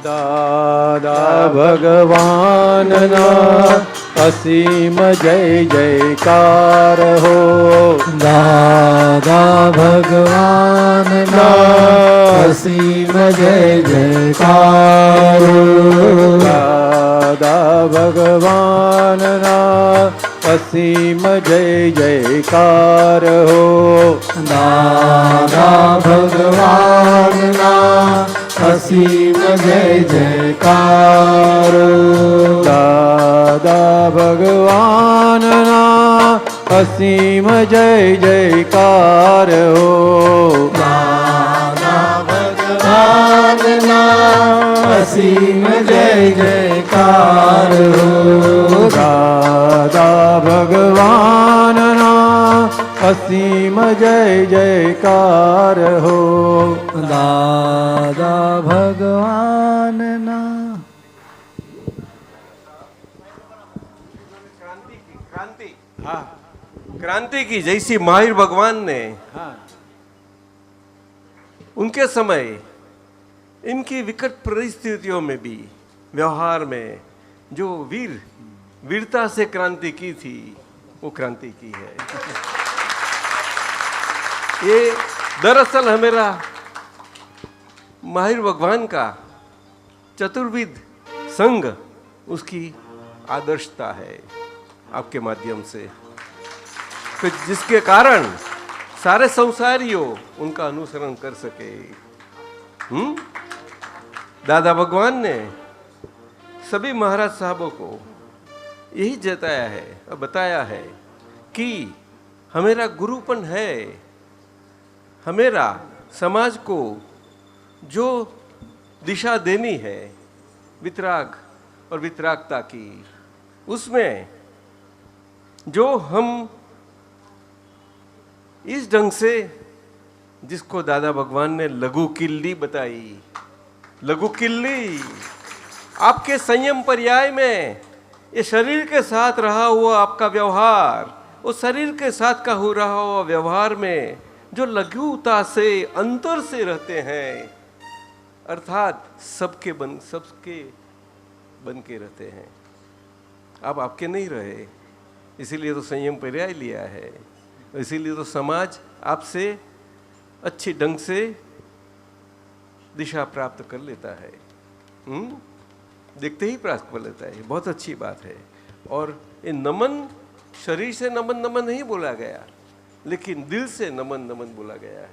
દાદા ભગવાનના અસીમ જય જયકાર હો. દાદા ભગવાનના અસીમ જય જયકાર. દાદા ભગવાનના અસીમ જય જયકાર હો. દાદા ભગવાનના અસીમ જય જયકાર. દાદા ભગવાનના અસીમ જય જયકાર હો. દાદા ભગવાનના અસીમ જય જયકાર. દાદા ભગવાનના અસીમ જય જયકાર હો. દાદા ભગવાનના क्रांति की जैसी माहिर भगवान ने उनके समय इनकी विकट परिस्थितियों में भी व्यवहार में जो वीरता से क्रांति की थी वो क्रांति की है. ये दरअसल हमारा माहिर भगवान का चतुर्विद संघ उसकी आदर्शता है आपके माध्यम से, जिसके कारण सारे संसारियों उनका अनुसरण कर सके. दादा भगवान ने सभी महाराज साहबों को यही जताया है और बताया है कि हमेरा गुरुपन है, हमेरा समाज को जो दिशा देनी है वितराग और वितरागता की, उसमें जो हम इस ढंग से जिसको दादा भगवान ने लघु किल्ली बताई, लघु किल्ली आपके संयम पर्याय में ये शरीर के साथ रहा हुआ आपका व्यवहार, उस शरीर के साथ का हो रहा हुआ व्यवहार में जो लघुता से अंतर से रहते हैं, अर्थात सबके बन के रहते हैं. अब आपके नहीं रहे, इसीलिए तो संयम पर्याय लिया है, इसीलिए तो समाज आपसे अच्छी ढंग से दिशा प्राप्त कर लेता है. देखते ही प्राप्त कर लेता है, बहुत अच्छी बात है. और ये नमन शरीर से नमन नमन नहीं बोला गया, लेकिन दिल से नमन नमन बोला गया है.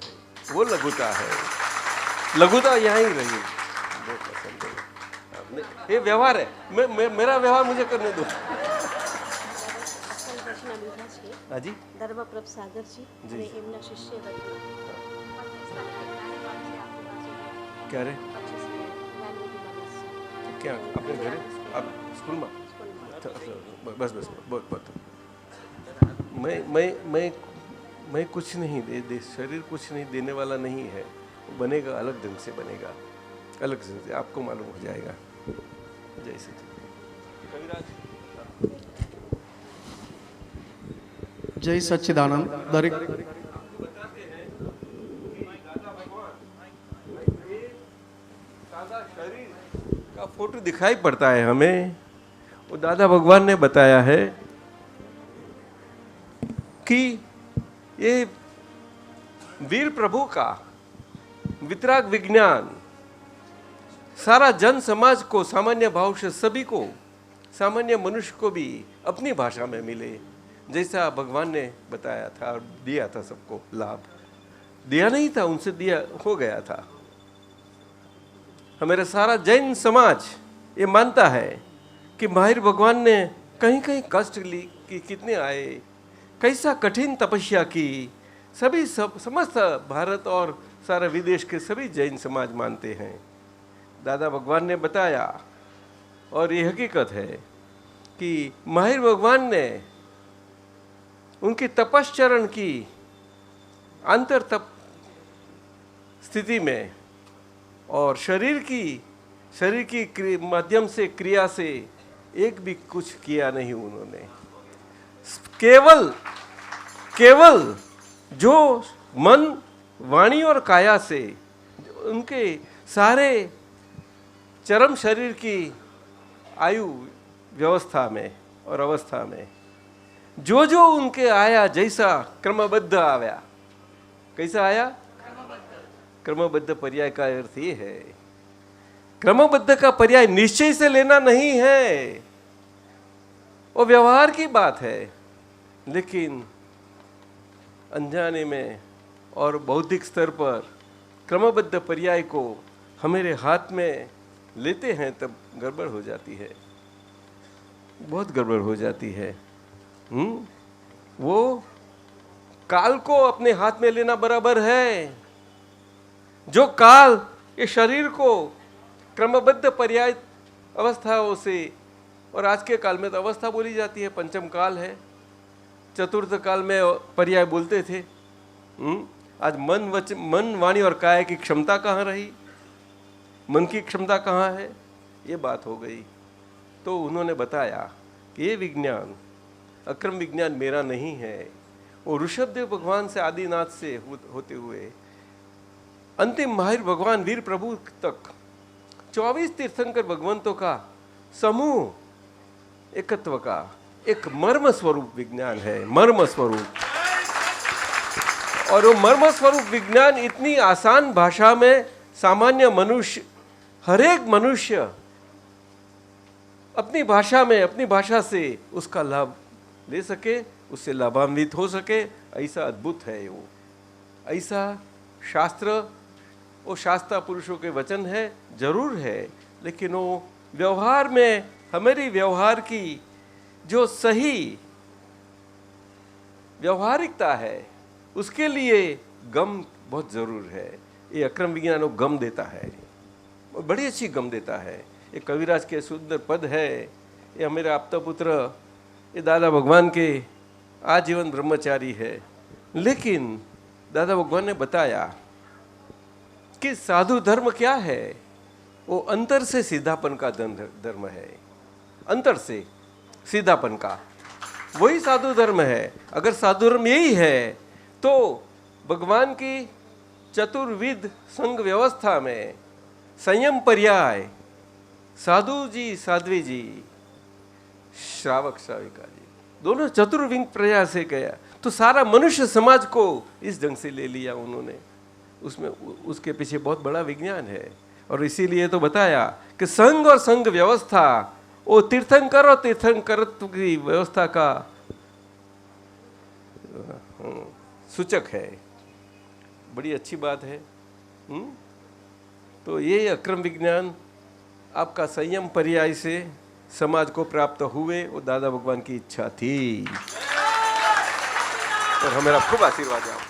वो लघुता है, लघुता यहाँ ही रही. ये व्यवहार है, मेरा व्यवहार मुझे करने दो. હાજી ધર્મપ્રભ સાગરજી અને એમના શિષ્ય ક્યારે क्या अपने घरे आप स्कूल में बस बस बहुत बहुत मैं कुछ नहीं दे शरीर कुछ नहीं देने वाला नहीं है, बनेगा अलग ढंग से बनेगा, अलग ढंग से आपको मालूम हो जाएगा. जय सचिन. जय सच्चिदानंद. दरेक शरीर का फोटो दिखाई पड़ता है हमें, वो दादा भगवान ने बताया है कि ये वीर प्रभु का वितराग विज्ञान सारा जन समाज को, सामान्य भाव से सभी को, सामान्य मनुष्य को भी अपनी भाषा में मिले, जैसा भगवान ने बताया था और दिया था. सबको लाभ दिया नहीं था, उनसे दिया हो गया था. हमारा सारा जैन समाज ये मानता है कि माहिर भगवान ने कहीं कहीं कष्ट ली कि कितने आए, कैसा कठिन तपस्या की. सभी समस्त भारत और सारा विदेश के सभी जैन समाज मानते हैं. दादा भगवान ने बताया और ये हकीकत है कि माहिर भगवान ने उनकी तपश्चरण की अंतर तप स्थिति में और शरीर की माध्यम से क्रिया से एक भी कुछ किया नहीं उन्होंने. केवल जो मन वाणी और काया से उनके सारे चरम शरीर की आयु व्यवस्था में और अवस्था में जो जो उनके आया, जैसा क्रमबद्ध आया, कैसा आया? क्रमबद्ध पर्याय का अर्थ ये है, क्रमबद्ध का पर्याय निश्चय से लेना नहीं है, वो व्यवहार की बात है, लेकिन अनजाने में और बौद्धिक स्तर पर क्रमबद्ध पर्याय को हमारे हाथ में लेते हैं तब गड़बड़ हो जाती है, बहुत गड़बड़ हो जाती है। वो काल को अपने हाथ में लेना बराबर है। जो काल ये शरीर को क्रमबद्ध पर्याय अवस्थाओं से, और आज के काल में तो अवस्था बोली जाती है, पंचम काल है, चतुर्थ काल में पर्याय बोलते थे। आज मन वाणी और काया की क्षमता कहाँ रही, मन की क्षमता कहाँ है, ये बात हो गई। तो उन्होंने बताया कि ये विज्ञान, अक्रम विज्ञान मेरा नहीं है, वो ऋषभदेव भगवान से, आदिनाथ से होते हुए अंतिम माहिर भगवान वीर प्रभु तक 24 तीर्थंकर भगवंतों का समूह एकत्व का एक मर्म स्वरूप विज्ञान है, मर्म स्वरूप। और वो मर्म स्वरूप विज्ञान इतनी आसान भाषा में सामान्य मनुष्य, हर एक मनुष्य अपनी भाषा में, अपनी भाषा से उसका लाभ ले सके, उससे लाभान्वित हो सके, ऐसा अद्भुत है वो। ऐसा शास्त्र, वो शास्त्रा पुरुषों के वचन है, जरूर है, लेकिन वो व्यवहार में, हमारी व्यवहार की जो सही व्यवहारिकता है, उसके लिए गम बहुत जरूर है। ये अक्रम विज्ञान वो गम देता है, बड़ी अच्छी गम देता है। ये कविराज के सुंदर पद है, ये मेरे आपता पुत्र, ये दादा भगवान के आजीवन ब्रह्मचारी है, लेकिन दादा भगवान ने बताया कि साधु धर्म क्या है, वो अंतर से सीधापन का धर्म है, अंतर से सीधापन का, वही साधु धर्म है। अगर साधु धर्म यही है तो भगवान की चतुर्विध संघ व्यवस्था में संयम पर्याय, साधु जी साध्वी जी, श्रावक श्राविका जी, दोनों चतुर्विंग पर्याय से गया, तो सारा मनुष्य समाज को इस ढंग से ले लिया उन्होंने। उसमें उसके पीछे बहुत बड़ा विज्ञान है, और इसीलिए तो बताया कि संघ और संघ व्यवस्था वो तीर्थंकर और तीर्थंकरत्व की व्यवस्था का सूचक है। बड़ी अच्छी बात है। तो ये अक्रम विज्ञान आपका संयम पर्याय से समाज को प्राप्त हुए, वो दादा भगवान की इच्छा थी, और हमारा खूब आशीर्वाद है आपको।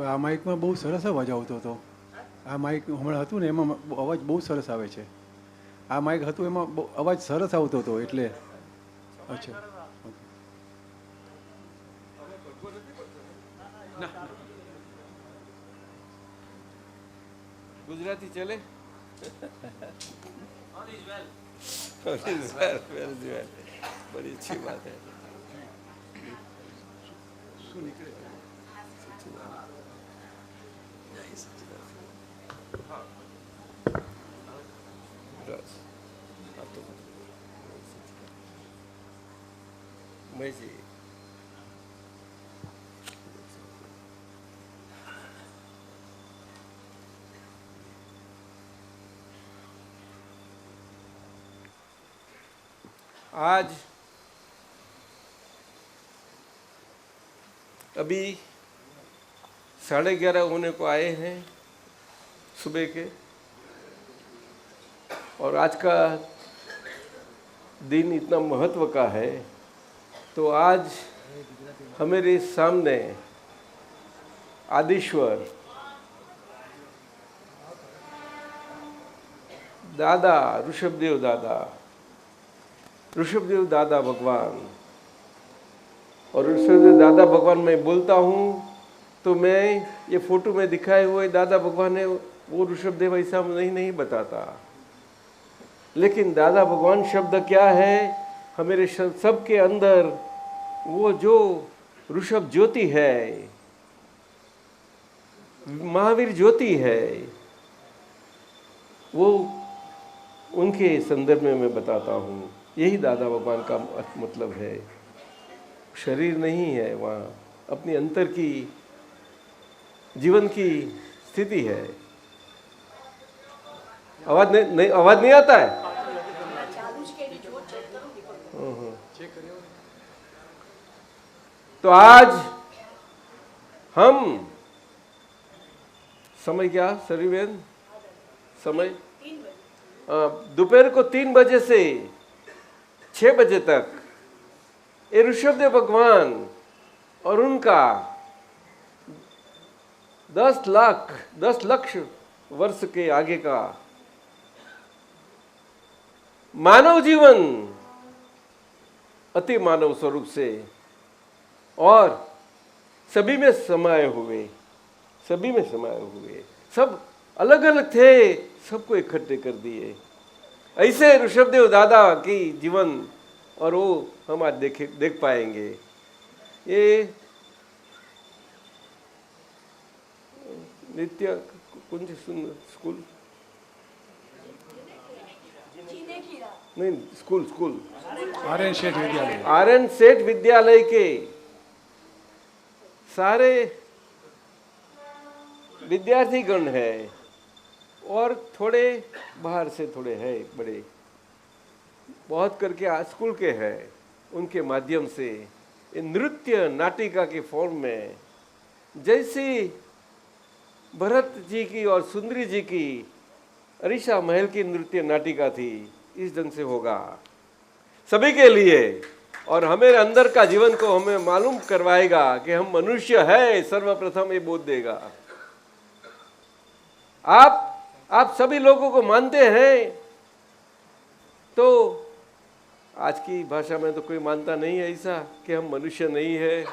આ માઇકમાં બહુ સરસ અવાજ આવતો હતો. આ માઇક હમણાં હતું ને એમાં અવાજ બહુ સરસ આવે છે. આ માઇક હતું એમાં અવાજ સરસ આવતો હતો એટલે. અચ્છા, गुजराती चले? बड़ी अच्छी बात है। मैं जी आज अभी 11:30 होने को आए हैं सुबह के, और आज का दिन इतना महत्व का है, तो आज हमारे सामने आदिश्वर दादा ऋषभदेव दादा भगवान, और ऋषभदेव दादा भगवान मैं बोलता हूँ तो मैं ये फोटो में दिखाए हुए दादा भगवान है, वो ऋषभदेव ऐसा नहीं बताता। लेकिन दादा भगवान शब्द क्या है? हमारे सबके अंदर वो जो ऋषभ ज्योति है, महावीर ज्योति है, वो उनके संदर्भ में मैं बताता हूँ। यही दादा भगवान का मतलब है। शरीर नहीं है, वहाँ अपनी अंतर की जीवन की स्थिति है। आवाज नहीं आवाज नहीं आता है। तो आज हम समय क्या शरीर समय दोपहर को 3 बजे से 6 बजे तक ये ऋषभदेव भगवान और उनका 10 लाख वर्ष के आगे का मानव जीवन अति मानव स्वरूप से और सभी में समाये हुए, सब अलग अलग थे, सबको इकट्ठे कर दिए। ऐसे ऋषभदेव दादा की जीवन और वो हम आज देख पाएंगे। ये नित्य कुंज स्कूल नहीं, स्कूल आर्यन सेठ विद्यालय के सारे विद्यार्थी गण है और थोड़े बाहर से थोड़े हैं, बड़े बहुत करके स्कूल के हैं। उनके माध्यम से नृत्य नाटिका के फॉर्म में जैसी भरत जी की और सुंदरी जी की अरीशा महल की नृत्य नाटिका थी, इस ढंग से होगा सभी के लिए। और हमें अंदर का जीवन को हमें मालूम करवाएगा कि हम मनुष्य है, सर्वप्रथम ये बोध देगा। आप सभी लोगों को मानते हैं, तो आज की भाषा में तो कोई मानता नहीं है ऐसा कि हम मनुष्य नहीं है।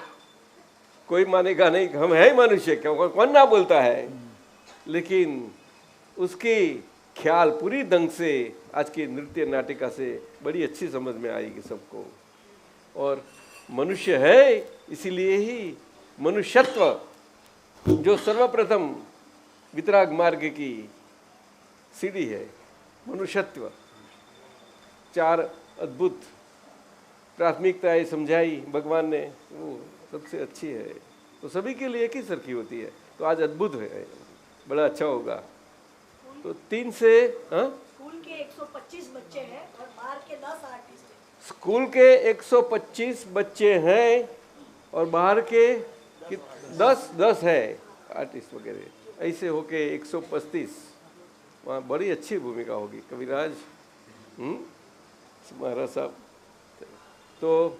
कोई मानेगा नहीं, हम है मनुष्य, क्यों कौन ना बोलता है। लेकिन उसकी ख्याल पूरी ढंग से आज की नृत्य नाटिका से बड़ी अच्छी समझ में आएगी सबको। और मनुष्य है, इसीलिए ही मनुष्यत्व जो सर्वप्रथम वितराग मार्ग की सीढ़ी है, मनुष्यत्व 4 अद्भुत प्राथमिकताएं समझाई भगवान ने, वो सबसे अच्छी है। तो सभी के लिए एक ही सरखी होती है। तो आज अद्भुत है, बड़ा अच्छा होगा। तो 3 से स्कूल के 125 बच्चे हैं और बाहर के 10 आर्टिस्ट हैं। स्कूल के 125 बच्चे हैं और बाहर के 10 है आर्टिस्ट वगैरह। ऐसे होके 135, वहाँ बड़ी अच्छी भूमिका होगी। कविराज महाराज साहब। तो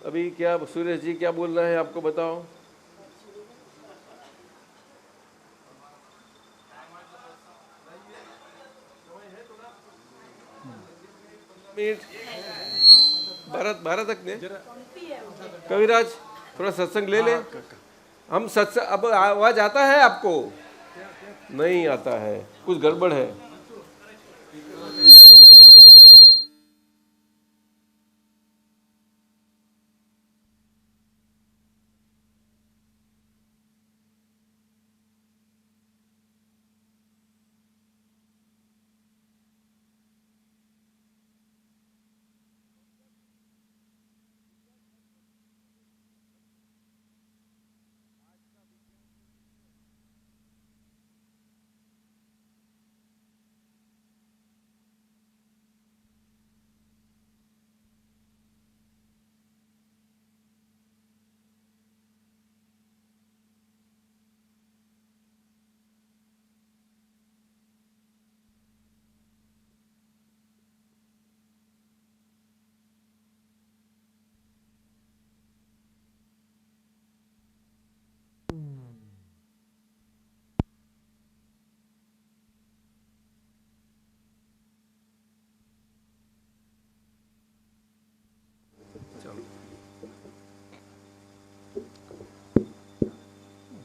अभी क्या सुरेश जी क्या बोलना है आपको बताओ। भारत तक ने कविराज थोड़ा सत्संग ले ले। हम सत्संग, अब आवाज आता है आपको? नहीं आता है, कुछ गड़बड़ है।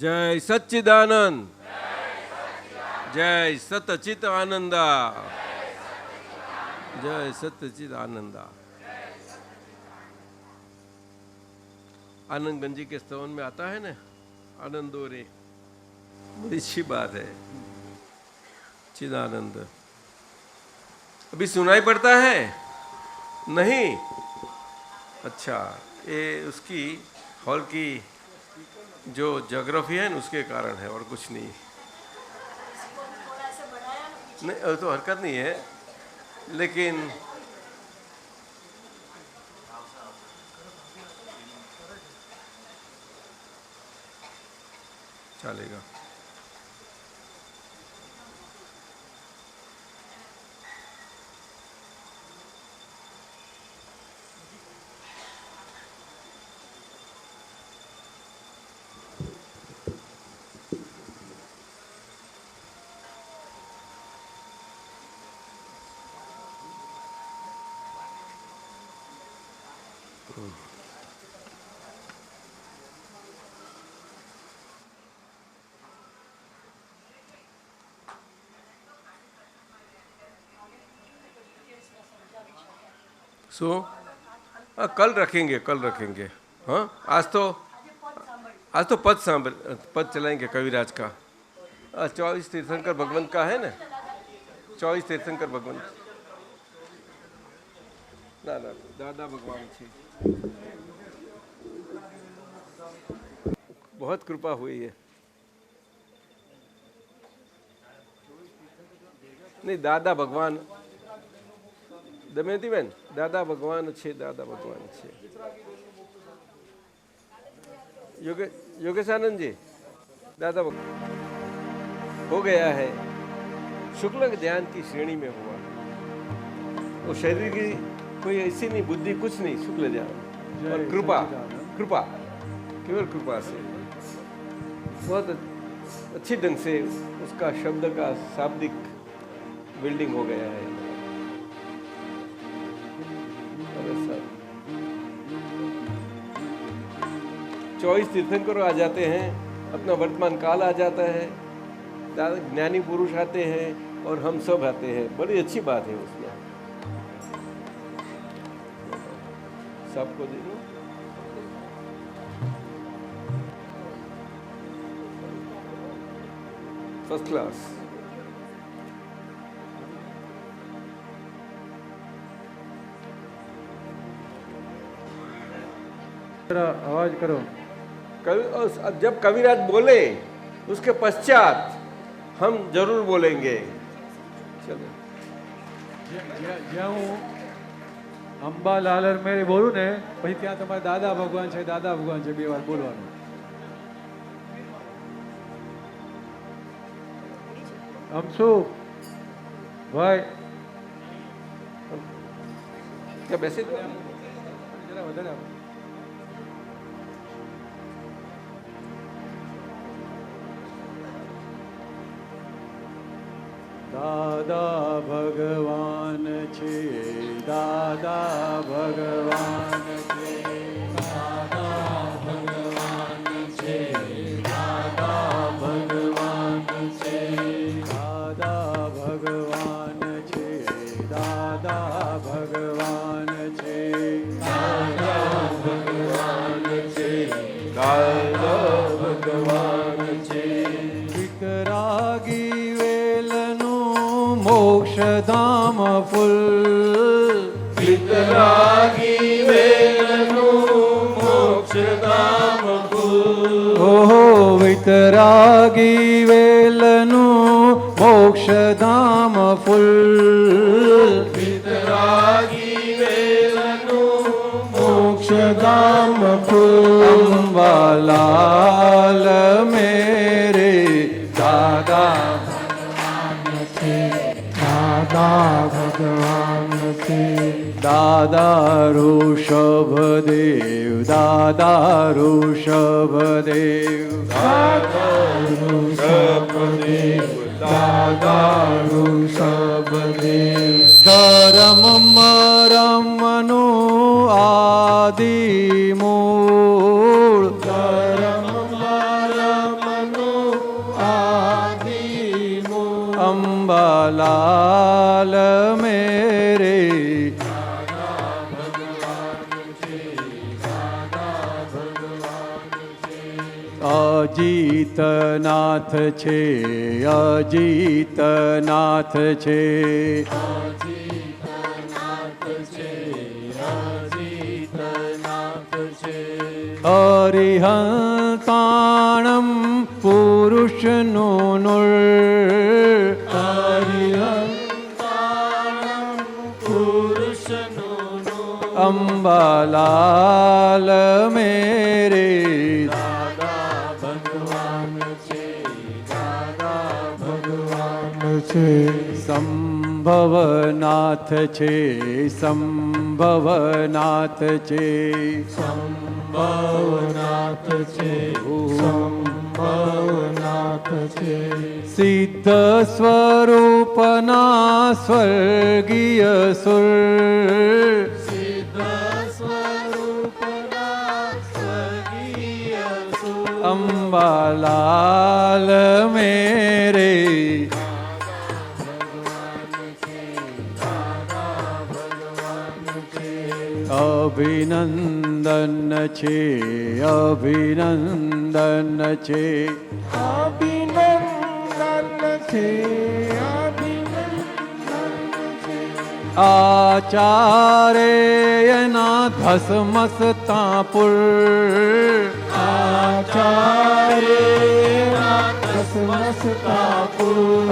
जय सच्चिदानंद, जय सतचित आनंदा। जय सच्चिदानंदा। आनंद गंजी के स्तवन में आता है ना, आनंदो रे, बड़ी अच्छी बात है। चिदानंद अभी सुनाई पड़ता है? नहीं? अच्छा, ये उसकी हॉल की जो ज्योग्राफी है ना, उसके कारण है, और कुछ नहीं। नहीं तो हरकत नहीं है, लेकिन चलेगा। कल रखेंगे, कल रखेंगे। हाँ, आज तो पद चलाएंगे कविराज का। 24 तीर्थंकर भगवंत का है ना, 24 तीर्थंकर भगवंत ना दादा भगवान छी, बहुत कृपा हुई है। नहीं, दादा भगवान दमयंती बेन, दादा भगवान छे, दादा भगवान छे। योगेशानंद जी, दादा भगवान हो गया है, शुक्ल ध्यान की श्रेणी में हुआ। वो शरीर की कोई ऐसी नहीं, बुद्धि कुछ नहीं, शुक्ल ध्यान और कृपा केवल कृपा से बहुत अच्छी ढंग से उसका शब्द का शाब्दिक बिल्डिंग हो गया है। 24 तीर्थंकर आ जाते हैं, अपना वर्तमान काल आ जाता है, ज्ञानी पुरुष आते हैं और हम सब आते हैं। बड़ी अच्छी बात है उसमें। सबको दे दो। First class. आवाज करो। जब कविराज बोले उसके पश्चात हम जरूर बोलेंगे। चलो, જ્યાં હું અંબા લાલર મેરે બોલું ને, પછી ત્યાં તમારે દાદા ભગવાન છે, દાદા ભગવાન છે, 2 વાર બોલવાનું। અમસુ ભાઈ क्या બેસી દો, જરા વધારે આપો। દાદા ભગવાન છે, દાદા ભગવાન છે, દાદા ભગવાન છે, દાદા ભગવાન છે, દાદા ભગવાન છે, દાદા ભગવાન છે, દાદા ભગવાન છે, દાદા ભગવાન છે। વિકરાગી મોક્ષધામ ફૂલ, વિતરાગી વેલનું મોક્ષધામ ફૂલ, ઓહો વિતરાગી વેલનું મોક્ષધામ ફૂલ, વિતરાગી વેલનું મોક્ષધામ ફૂલ। અંબાલાલ મેરે દાદા दादा भगवान से, दादा ऋषभदेव, दादा ऋषभदेव, दादा ऋषभदेव, दादा ऋषभदेव। धर्म मरमनु आदि मूल, धर्म मरमनु आदि मूल। अंबालाल मेरे અજીતનાથ છે, અજીતનાથ છે. અરિહંતાણમ પુરુષનું નૃ, અંબાલાલ મેરે સંભવનાથ છે, સંભવનાથ છે. સંભવનાથ છે, સંભવનાથ છે. સિદ્ધ સ્વરૂપના સ્વર્ગીય સુર, અંબાલાલ મેરે અભિનંદન છે, અભિનંદન છે. આચાર્યના ધસમસતાપુર,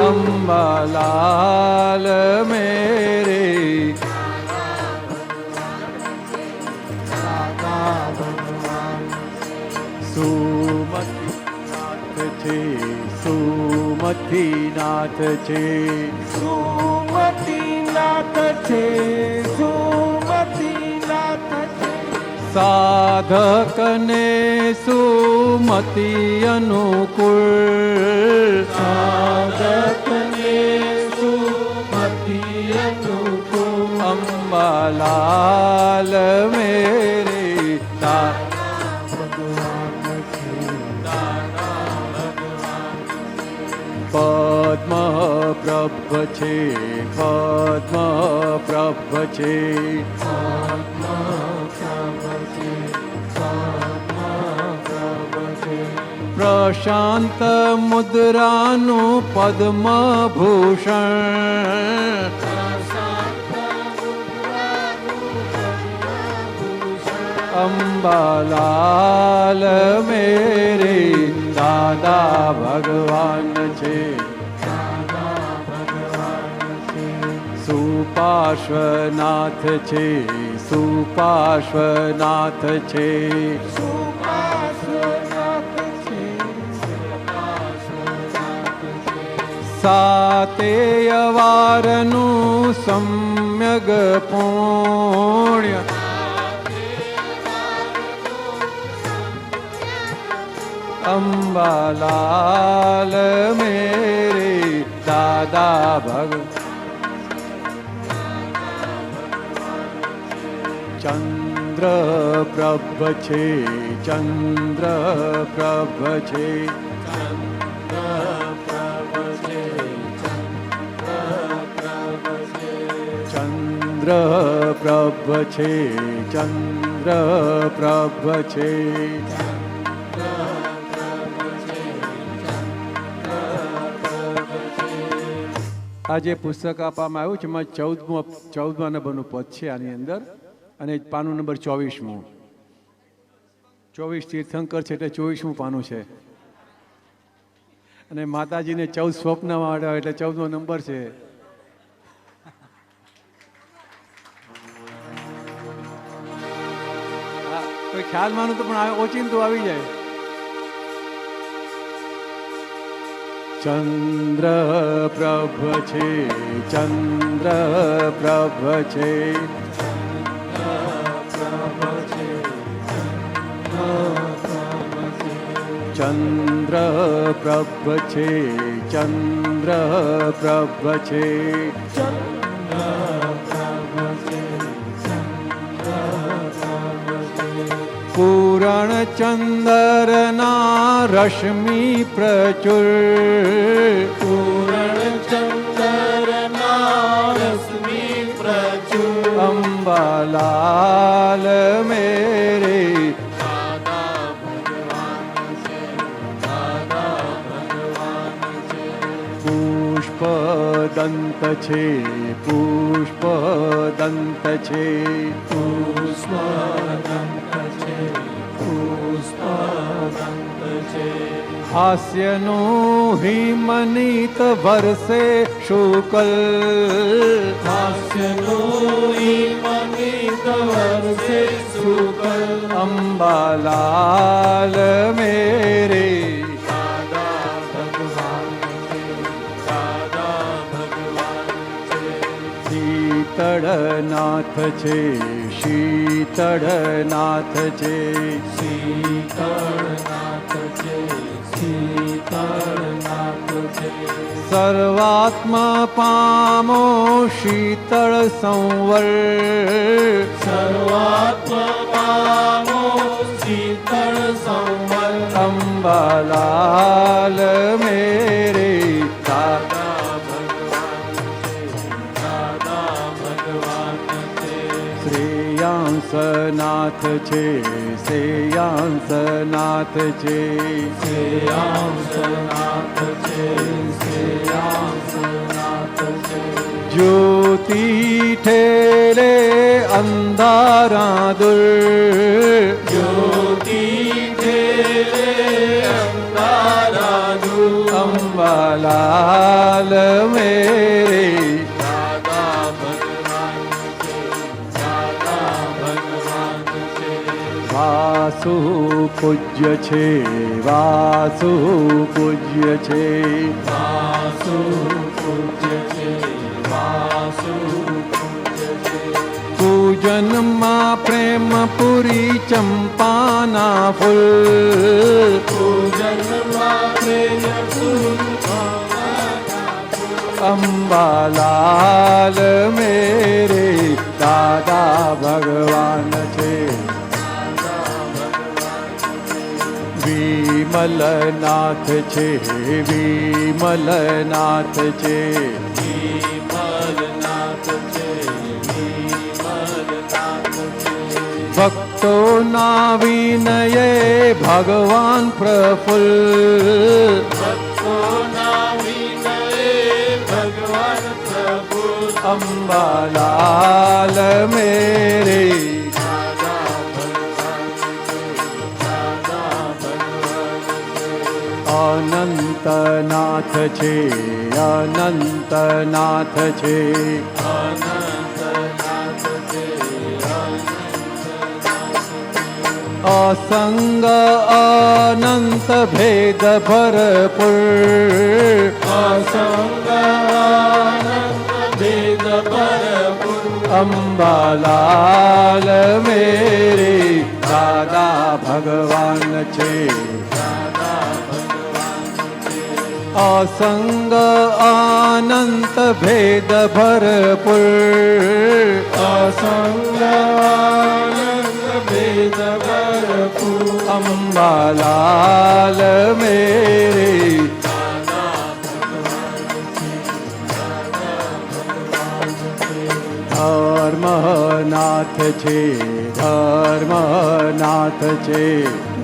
અંબાલાલ મેરે સુમતિનાથ છે, સુમતિનાથ છે. સાધકને સુમતિ અનુકૂળ, અંબાલાલ મેરે પદ્મ પ્રભ છે, પદ્મ પ્રભ છે. પ્રશાંત મુદ્રાનું પદ્મ ભૂષણ, અંબાલાલ મેરે દાદા ભગવાન છે. સુપાર્શ્વનાથ છે, સુપાર્શ્વનાથ છે. સાતેય વારનું સમ્યગ પુણ્ય, અંબાલાલ મેરે દાદા ભગવાન. ચંદ્ર પ્રભ છે, ચંદ્ર પ્રભ છે. ચંદ્ર પ્રભ છે, ચંદ્ર પ્રભ છે. આ જે પુસ્તક આપવામાં આવ્યું છે એમાં 14મા નંબરનું પદ છે આની અંદર, અને પાનું નંબર 24મું. 24 તીર્થંકર છે એટલે 24મું પાનું છે. અને માતાજીને 14 સ્વપ્નમાં આવ્યા એટલે 14મો નંબર છે. કોઈ ખ્યાલ માનું તો પણ ઓચિંતું આવી જાય. ચંદ્ર પ્રભ છે, ચંદ્ર પ્રભ છે. ચંદ્ર પ્રભ છે, ચંદ્ર પ્રભ છે. પૂરણ ચંદ્રના રશ્મિ પ્રચુર, પૂરણ ચંદ્રના રશ્મિ પ્રચુર. અંબાલાલ મેરે દાદા ભગવાન છે, છે પુષ્પદંત છે પુષ્પદંત છે પુષ્પદંત છે હાસ્યનું હિમનીત વરસે શુકલ હાસ્યનો ઈમનિત વર્ષે શુકલ અંબાલાલ મેરે દાદા ભગવાન છે દાદા ભગવાન છે શીતળનાથ છે શીતળનાથ છે શીતળનાથ છે શીતળનાથ છે સર્વાત્મા પામો શીતળ સંવર સર્વાત્મ પામો શીતળ સંવર અંબાલાલ મેરે દાદા ભગવાન છે દાદા ભગવાન છે શ્રેયાંસનાથ છે શ્રેયાંસનાથ છે શ્રેયાંસનાથ છે શ્રેયાંસનાથ છે જ્યોતિ ઠેલે અંધારા દૂર જ્યોતિ ઠેલે અંધારા દૂર અંબાલાલ મેરે દાદા ભગવાન છે દાદા ભગવાન છે વાસુ પૂજ્ય છે વાસુ પૂજ્ય છે વાસુ પૂજ્ય છે વાસુ પૂજ્ય છે પૂજનમાં પ્રેમ પુરી ચંપાના ફૂલ પૂજનમાં પ્રેમ અંબાલાલ મેરે દાદા ભગવાન છે વિમલનાથ છે વિમલનાથ છે વિમલનાથ છે વિમલનાથ છે ભક્તોના વિનયે ભગવાન પ્રફુલ્લ ભક્તોના વિનયે ભગવાન પ્રભુ અંબાલાલ મેરે દાદા ભગવાન છે દાદા ભગવાન છે અનંતનાથ છે અનંતનાથ છે અનંતનાથ છે અસંગ અનંત ભેદ ભરપૂર અસંગ આનંદ ભેદ ભરપૂર અંબાલાલ મેરે દાદા ભગવાન છે અસંગ અનંત ભેદ ભરપૂર અસંગ આનંદ ભેદ ભરપૂર અંબાલાલ મેરે ધર્મનાથ છે ધર્મનાથ છે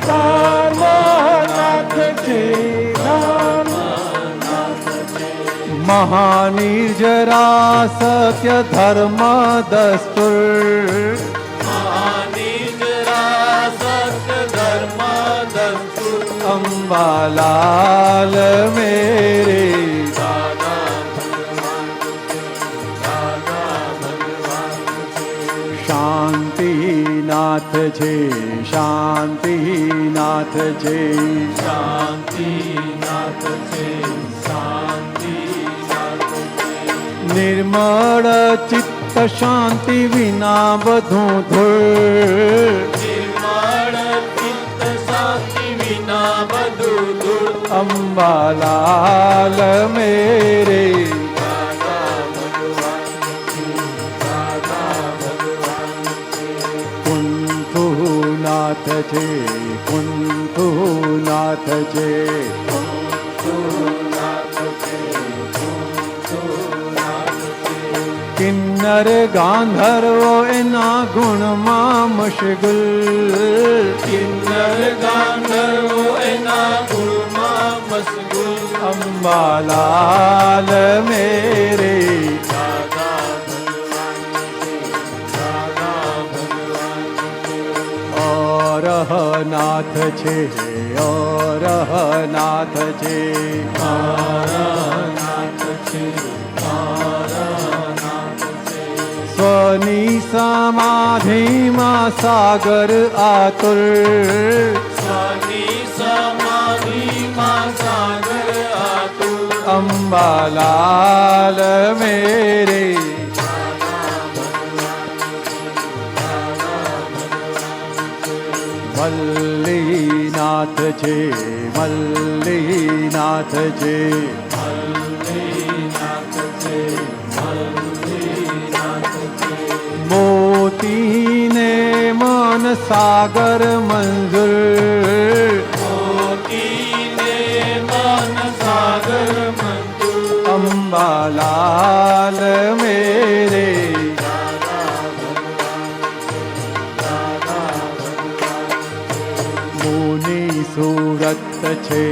ધર્મનાથ છે મહાનિર્જરા સત્ય ધર્મ દસ્તુર મહાનિજરા સત્ય ધર્મ દસ્તુર અંબાલાલ મેરે દાદા ભગવાન છે દાદા ભગવાન છે શાંતિનાથ છે શાંતિનાથ છે શાંતિનાથ છે શાંતિનાથ છે નિર્મળ ચિત્ત શાંતિ વિના બધું ધૂળ નિર્મળ ચિત્ત શાંતિ વિના બધું દૂર અંબાલાલ મેરે દાદા ભગવાન છે દાદા ભગવાન છે કુંથુનાથ છે કુંથુનાથ છે નાથ છે નાથ છે કિન્નર ગાંધર્વો એના ગુણમાં મશગુલ કિન્નર ગાંધર્વો એના ગુણમાં મશગુલ અંબાલાલ મેરે નાથ છે નાથ છે સ્વની સમાધિમાં સાગર આતુર સ્વની સમાધિમાં સાગર આતુર અંબાલાલ મેરે મલ્લીનાથ છે મલ્લીનાથ છે મોતીને મન સાગર મંજૂર મોતીને મન સાગર મંજૂર અંબાલાલ મેરે મુની સુરત છે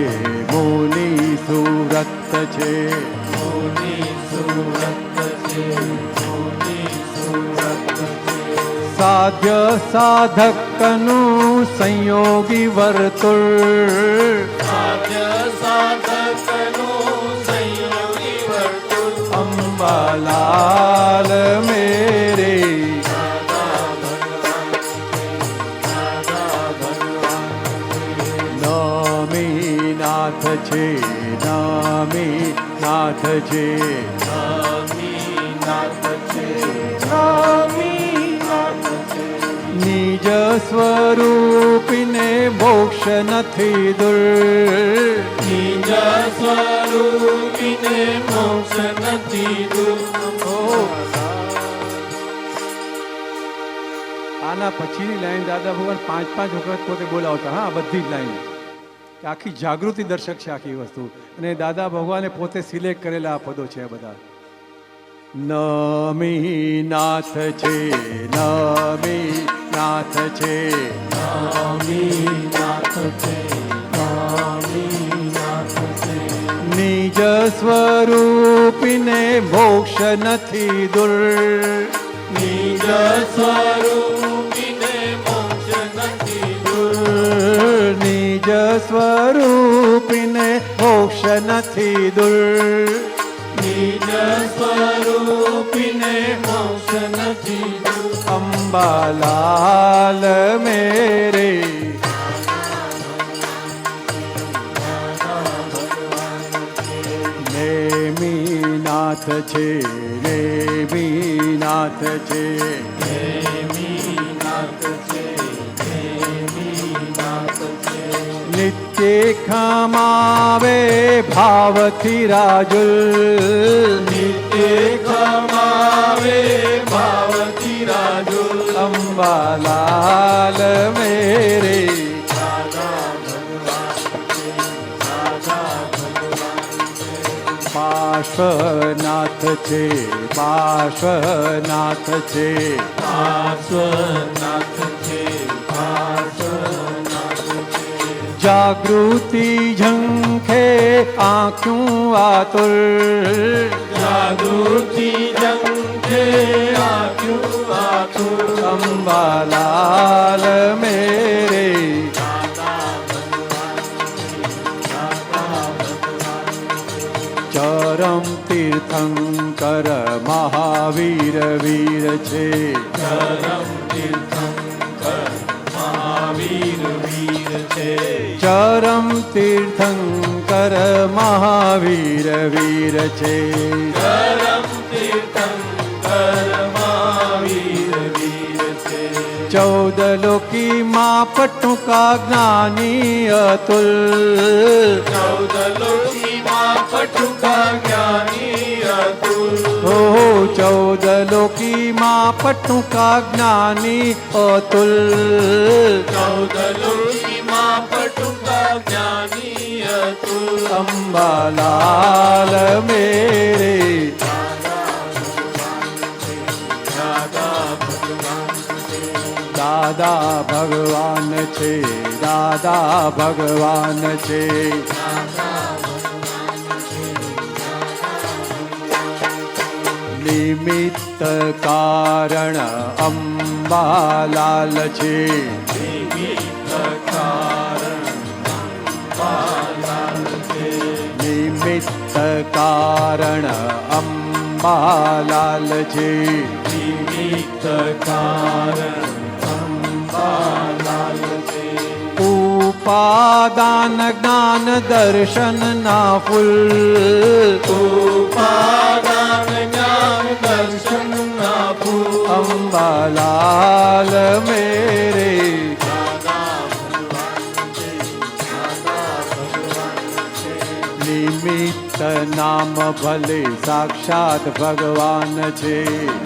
મુની સુરત છે સાધ્ય સાધકનું સંયોગી વર્તુળ સાધ્ય સાધકનું સંયોગી વર્તુળ અંબાલાલ મેરે નાથ છે નામી નાથ છે નિજ સ્વરૂપને મોક્ષ નથી દૂર નિજ સ્વરૂપીને મોક્ષ નથી દૂર આના પછીની લાઈન દાદા ભગવાન 5-5 વખત પોતે બોલાવતા હા બધી જ લાઈન કે આખી જાગૃતિ દર્શક છે આખી વસ્તુ અને દાદા ભગવાને પોતે સિલેક્ટ કરેલા આ પદો છે આ બધા નમી નાથ છે નમી નાથ છે નિજ સ્વરૂપને મોક્ષ નથી દૂર નિજ સ્વરૂપીને મોક્ષ નથી દૂર નિજ સ્વરૂપને મોક્ષ નથી દૂર નિજ સ્વરૂપીને મોક્ષ નથી દૂર અંબાલાલ મેરે નેમીનાથ છે નેમીનાથ છે નિત્ય ખમાવે ભાવથી રાજુલ નિત્ય ખમાવે ભાવથી રાજુલ અંબાલાલ મેરે પાર્શ્વનાથ છે પાર્શ્વનાથ છે પાર્શ્વનાથ છે જાગૃતિ ઝંખે આંખું આતુર જાગૃતિ જંખે આખ્યું આતુર અંબાલાલ મેરે ચરમ તીર્થંકર મહાવીર વીર છે ચરમ તીર્થંકર મહાવીર વીર છે ચરમ તીર્થંકર મહાવીર વીર છે ચરમ તીર્થંકર મહાવીર વીર છે 14 લોકીમાં પટુકા જ્ઞાની અતુલ 14 લોકીમાં પટુકા જ્ઞાની અતુલ હો 14 લોકીમાં પટુકા જ્ઞાની અતુલ 14 લોકીમાં પટુકા જ્ઞાની અતુલ અંબાલાલ મેરે દાદા ભગવાન છે દાદા ભગવાન છે નિમિત્ત કારણ અંબાલાલ છે નિમિત્ત કારણ અંબાલાલ છે. નિમિત્ત કારણ અંબાલાલ છે. ઉપાદાન જ્ઞાન દર્શન ના ફૂલ ઉપાદાન જ્ઞાન દર્શન ના ફૂલ અંબાલાલ મેરે નિમિત્ત નામ ભલે સાક્ષાત ભગવાન છે.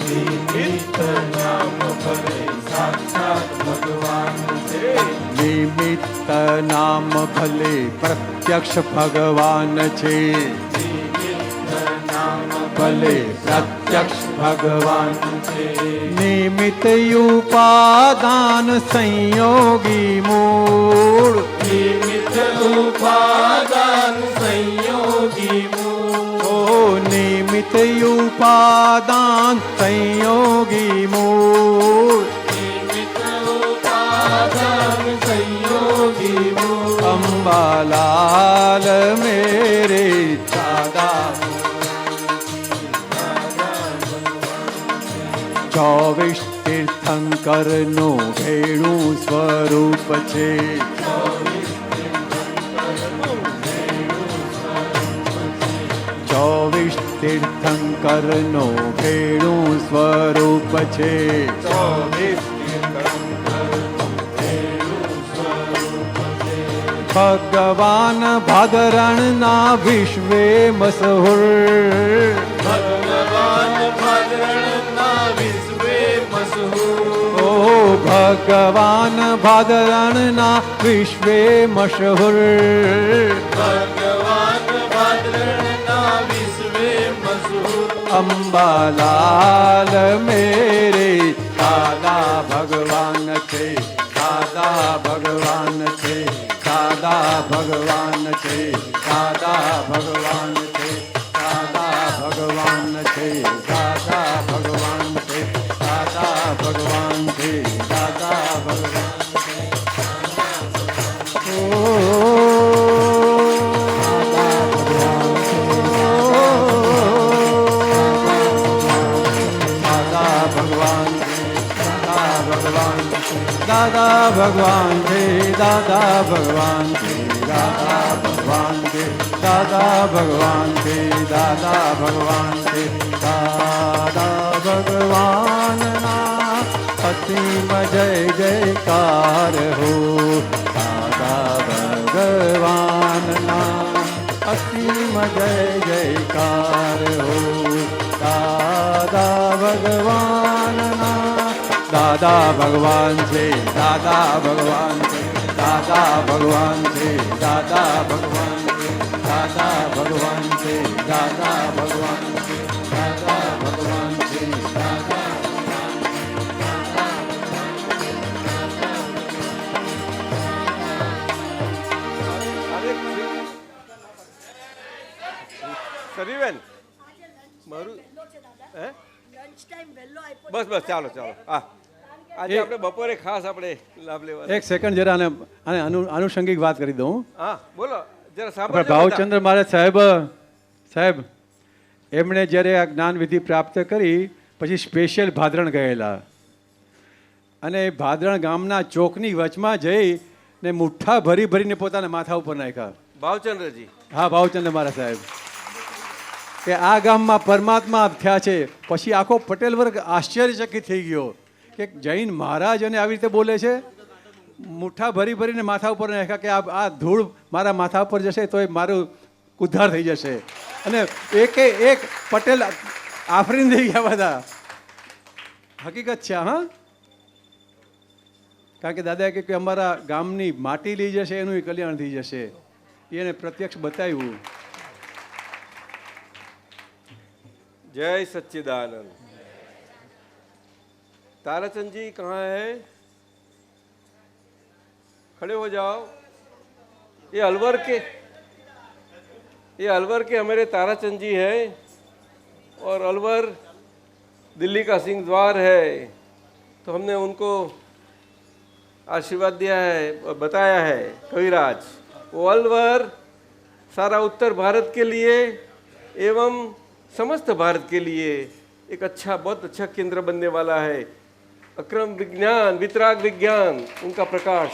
નિમિત્ત નામ ભલે સાક્ષાત ભગવાન છે. નિમિત્ત નામ ભલે પ્રત્યક્ષ ભગવાન છે. ભલે પ્રત્યક્ષ ભગવાન છે. નિમિત્ત ઉપાદાન સંયોગી મૂળ નિમિત્ત ઉપાદાન સંયોગી મૂળ ઓ નિમિત્ત ઉપાદાન સંયોગી મૂળ નિમિત્ત ઉપાદાન સંયોગી મૂળ અંબાલાલ મેરે દાદા 24 તીર્થંકરનું ભેળું સ્વરૂપ છે. 24 તીર્થંકરનું ભેળું સ્વરૂપ છે. ભગવાન ભાદરણના વિશ્વે મશહૂર ભગવાન ભાદરણના વિશ્વે મશહૂર ઓ ભગવાન ભાદરણના વિશ્વે મશહૂર ભગવાન ભાદરણના વિશ્વે મશહૂર અંબાલાલ મેરે દાદા ભગવાન છે. દાદા ભગવાન છે. દાદા ભગવાન છે. દાદા ભગવાન છે. દાદા ભગવાન છે. દાદા ભગવાન છે. દાદા ભગવાન છે. દાદા ભગવાન છે. ઓ દાદા ભગવાન છે. દાદા ભગવાન છે. દાદા ભગવાન છે. દાદા ભગવાન છે. દાદા ભગવાન છે. દાદા ભગવાન છે. દાદા ભગવાન છે. દાદા ભગવાનના અસીમ જય જયકાર હો. દાદા ભગવાનના અસીમ જય જયકાર હો. દાદા ભગવાનના દાદા ભગવાન છે. દાદા ભગવાન છે. દાદા ભગવાન છે. દાદા ભગવાન છે. દાદા ભગવાન છે. દાદા ભગવાન છે. દાદા ભગવાન છે. દાદા સરીબેન મારું હે લંચ ટાઈમ વહેલો આપ્યો બસ બસ ચાલો ચાલો હા આજે આપણે બપોરે ખાસ આપણે લાભ લેવા એક સેકન્ડ જરા આને આનુષંગિક વાત કરી દઉં. હા બોલો જરા આપણે સાંભળો ભાવચંદ્ર મહારાજ સાહેબ એમણે જ્યારે આ જ્ઞાનવિધિ પ્રાપ્ત કરી પછી સ્પેશિયલ ભાદરણ ગયેલા અને ભાદરણ ગામના ચોકની વચમાં જઈ ને મુઠ્ઠા ભરી ભરીને પોતાના માથા ઉપર નાખ્યા. ભાવચંદ્રજી હા ભાવચંદ્ર મહારાજ સાહેબ કે આ ગામમાં પરમાત્મા થયા છે. પછી આખો પટેલ વર્ગ આશ્ચર્યચકિત થઈ ગયો કે જૈન મહારાજ અને આવી રીતે બોલે છે. મુઠ્ઠા ભરી ભરીને માથા ઉપર નાખ્યા કે આ ધૂળ મારા માથા ઉપર જશે તો એ મારું ઉદ્ધાર થઈ જશે. અને એકે એક પટેલ આફરીન થઈ ગયા બધા. હકીકત છે હા. કારણ કે દાદાએ કહ્યું કે અમારા ગામની માટી લઈ જશે એનું કલ્યાણ થઈ જશે. એને પ્રત્યક્ષ બતાવ્યું. जय सच्चिदानंद. ताराचंद जी कहाँ है? खड़े हो जाओ. ये अलवर के हमारे ताराचंद जी है और अलवर दिल्ली का सिंह द्वार है. तो हमने उनको आशीर्वाद दिया है, बताया है कविराज. वो अलवर सारा उत्तर भारत के लिए एवं समस्त भारत के लिए एक अच्छा, बहुत अच्छा केंद्र बनने वाला है। अक्रम विज्ञान, वितराग विज्ञान, उनका प्रकाश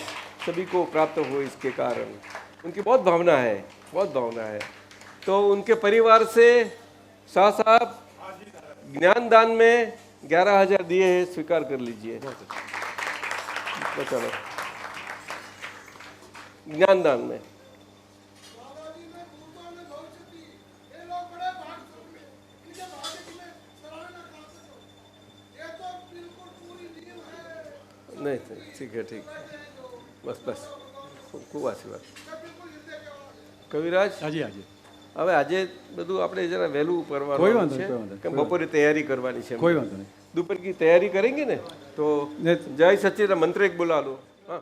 सभी को प्राप्त हो, इसके कारण उनकी बहुत भावना है, बहुत भावना है। तो उनके परिवार से शाह साहब ज्ञान दान में 11,000 दिए हैं, स्वीकार कर लीजिए। चलो, ज्ञान दान में नहीं, ठीक है, ठीक, બસ બસ, ખૂબ આશીર્વાદ। કવિરાજ, હાજી હાજી, હવે આજે બધું આપણે જરા વહેલું કોઈ કરવાનું વાંધો છે નહીં, કોઈ વાંધો નહીં, કે કોઈ બપોરે તૈયારી કરવાની છે। કોઈ વાંધો નહીં। दोपहर की तैयारी करेंगे ना, तो नहीं। जय सच्चिदानंद मंत्र एक बुला लो। हाँ।